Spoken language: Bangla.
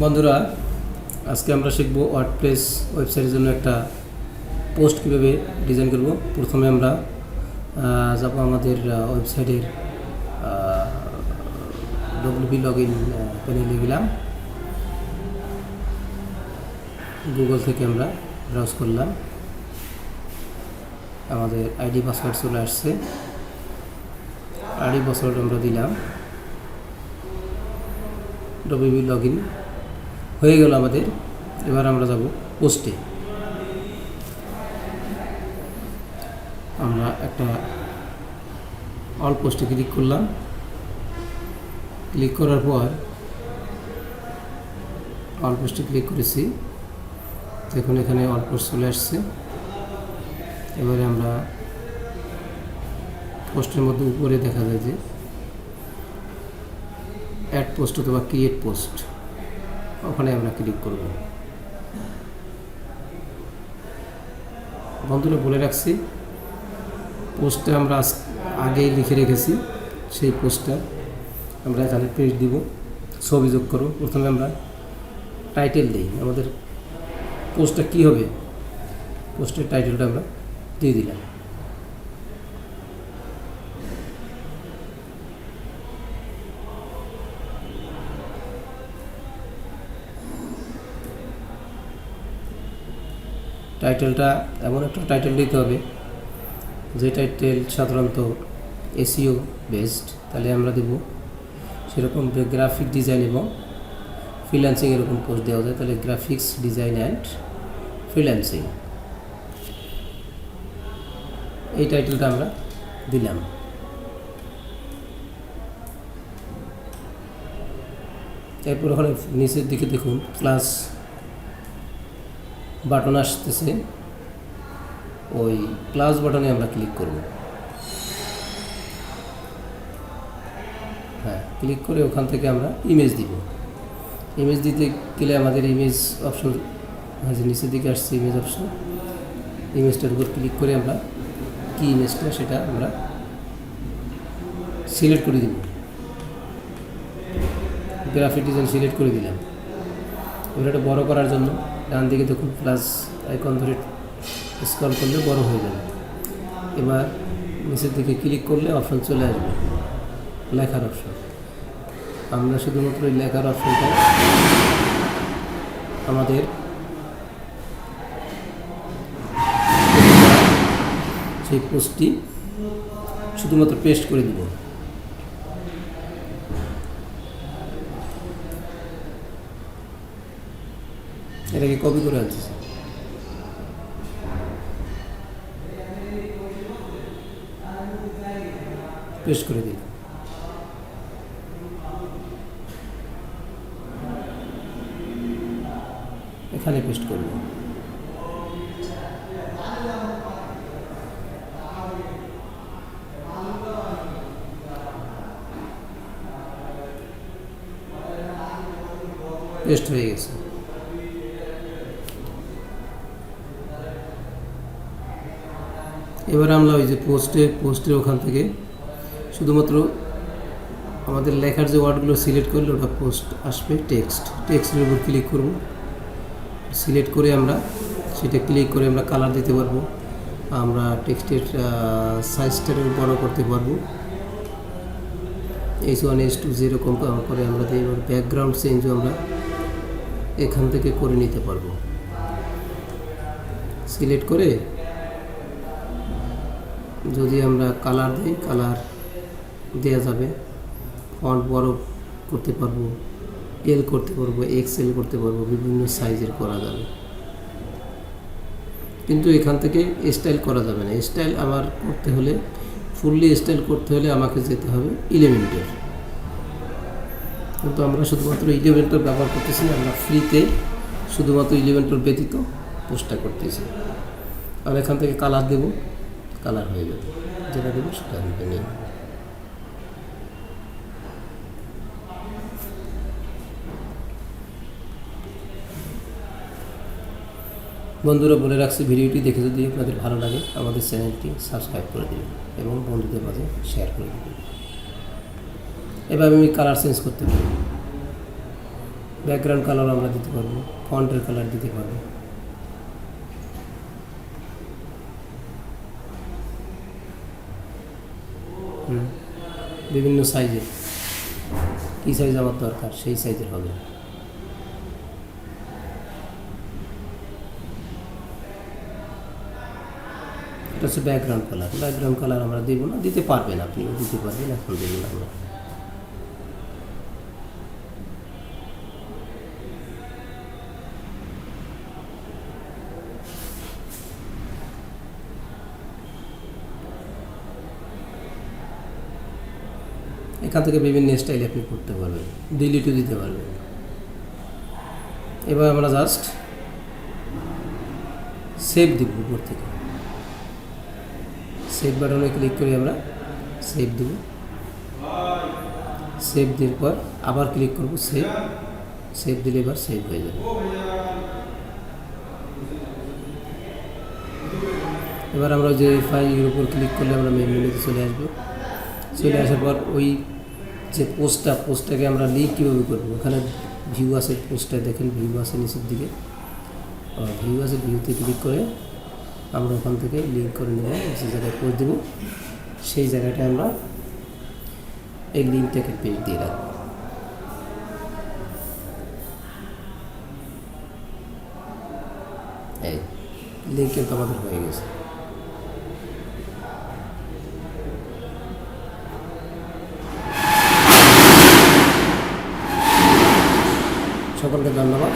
বন্ধুরা, আজকে আমরা শিখব ওয়ার্ডপ্রেস ওয়েবসাইটের জন্য একটা পোস্ট কীভাবে ডিজাইন করব। প্রথমে আমরা যাব আমাদের ওয়েবসাইটের ডব্লিউপি লগইন প্যানেলে গেলাম। গুগল থেকে আমরা ব্রাউজ করলাম, আমাদের আইডি পাসওয়ার্ড চলে আসছে। আইডি পাসওয়ার্ড আমরা দিলাম, ডব্লিউপি লগইন হয়ে গেল আমাদের। এবার আমরা যাব পোস্টে। আমরা একটা অল পোস্টে ক্লিক করলাম। ক্লিক করার পর অল পোস্টে ক্লিক করেছি, দেখুন এখানে অল পোস্ট চলে আসছে। এবারে আমরা পোস্টের মধ্যে উপরে দেখা যায় যে অ্যাড পোস্ট অথবা ক্রিয়েট পোস্ট, ওখানে আমরা ক্লিক করব। বন্ধুরা বলে রাখছি, পোস্টটা আমরা আগেই লিখে রেখেছি, সেই পোস্টটা আমরা এখানে পেস্ট দিব। ছবি যোগ করব। প্রথমে আমরা টাইটেল দিই, আমাদের পোস্টটা কী হবে, পোস্টের টাইটেলটা আমরা দিয়ে দিলাম। টাইটেলটা এমন একটা টাইটেল দিতে হবে যে টাইটেল সাধারণত এসইও বেসড, তাহলে আমরা দেব সেরকম গ্রাফিক ডিজাইন এবং ফ্রিল্যান্সিং এরকম পোস্ট দেওয়া যায়, তাহলে গ্রাফিক্স ডিজাইন অ্যান্ড ফ্রিল্যান্সিং, এই টাইটেলটা আমরা দিলাম। এরপর ওখানে নিচের দিকে দেখুন প্লাস বাটন আসতেছে, ওই প্লাস বাটনে আমরা ক্লিক করব। হ্যাঁ, ক্লিক করে ওখান থেকে আমরা ইমেজ দিব। ইমেজ দিতে গেলে আমাদের ইমেজ অপশন নিচের দিকে আসছে, ইমেজ অপশন। ইমেজটার উপর ক্লিক করে আমরা কি ইমেজটা সেটা আমরা সিলেক্ট করে দিব। গ্রাফিক ডিজাইন সিলেক্ট করে দিলাম। এবার এটা বড় করার জন্য ডান দিকে দেখুন প্লাস আইকন ধরে স্ক্রল করলে বড় হয়ে যাবে। এবার নিচের দিকে ক্লিক করলে অপশন চলে আসবে, লেখার অপশন। আমরা শুধুমাত্র এই লেখার অপশনটা আমাদের সেই পোস্টটি শুধুমাত্র পেস্ট করে দিব। এটাকে কপি করে আনছি, পেস্ট করে দিই। এখানে পেস্ট করব। পেস্ট হয়ে গেছে। এবার আমরা ওই যে পোস্টের ওখান থেকে শুধুমাত্র আমাদের লেখার যে ওয়ার্ডগুলো সিলেক্ট করলে ওটা পোস্ট আসবে। টেক্সটের উপর ক্লিক করব। সিলেক্ট করে আমরা সেটা ক্লিক করে আমরা কালার দিতে পারবো, আমরা টেক্সটের সাইজটাকে বড় করতে পারবো। H1 H2 যেরকম করে আমরা দিই। এবার ব্যাকগ্রাউন্ড চেঞ্জও আমরা এখান থেকে করে নিতে পারবো। সিলেক্ট করে যদি আমরা কালার দিই, কালার দেওয়া যাবে। ফন্ট বড় করতে পারবো, এল করতে পারবো, এক্সেল করতে পারবো, বিভিন্ন সাইজের করা যাবে। কিন্তু এখান থেকে স্টাইল করা যাবে না। স্টাইল আমার করতে হলে, ফুললি স্টাইল করতে হলে আমাকে যেতে হবে ইলেমেন্টর। কিন্তু আমরা শুধুমাত্র ইলেমেন্টর ব্যবহার করতেছি না, আমরা ফ্রিতে শুধুমাত্র ইলেমেন্টর ব্যতীত পোস্টটা করতেছি। আর এখান থেকে কালার দেব, কালার হয়ে যাবে, যেটা দেবো সেটা নিয়ে। বন্ধুরা বলে রাখছি, ভিডিওটি দেখে যদি আপনাদের ভালো লাগে আমাদের চ্যানেলটি সাবস্ক্রাইব করে দেবেন এবং বন্ধুদের মাঝে শেয়ার করে দেবেন। এভাবে আমি কালার চেঞ্জ করতে পারি। ব্যাকগ্রাউন্ড কালার আমরা দিতে পারবো, ফন্টের কালার দিতে পারবো। বিভিন্ন সাইজের, কী সাইজ আমার দরকার সেই সাইজের হবে। এটা হচ্ছে ব্যাকগ্রাউন্ড কালার। ব্যাকগ্রাউন্ড কালার আমরা দেবো না, দিতে পারবেন, আপনিও দিতে পারবেন, এখন দেবো না আমরা। এখান থেকে বিভিন্ন স্টাইল আপনি করতে পারবেন, ডিলিটও দিতে পারবেন। এবার আমরা জাস্ট সেভ দিব, উপর থেকে সেভ বাটনে ক্লিক করে আমরা সেভ দেব। সেভ দেওয়ার পর আবার ক্লিক করব সেভ, সেভ দিলে এবার সেভ হয়ে যাবে। এবার আমরা যে ফাইলের উপর ক্লিক করলে আমরা মেন মেনুতে চলে আসবো। চলে আসার পর ওই যে পোস্টটাকে আমরা লিঙ্ক কীভাবে করবো, ওখানে ভিউ আছে, পোস্টটা দেখেন ভিউ আছে নিচের দিকে, ভিউ আছে, ভিউতে ক্লিক করে আমরা ওখান থেকে লিঙ্ক করে নেব। যে জায়গায় পোস্ট দেবো সেই জায়গাটায় আমরা এই লিঙ্কটাকে পেজ দিয়ে রাখবো। এই লিঙ্ক কিন্তু আমাদের হয়ে গেছে। সকলকে ধন্যবাদ।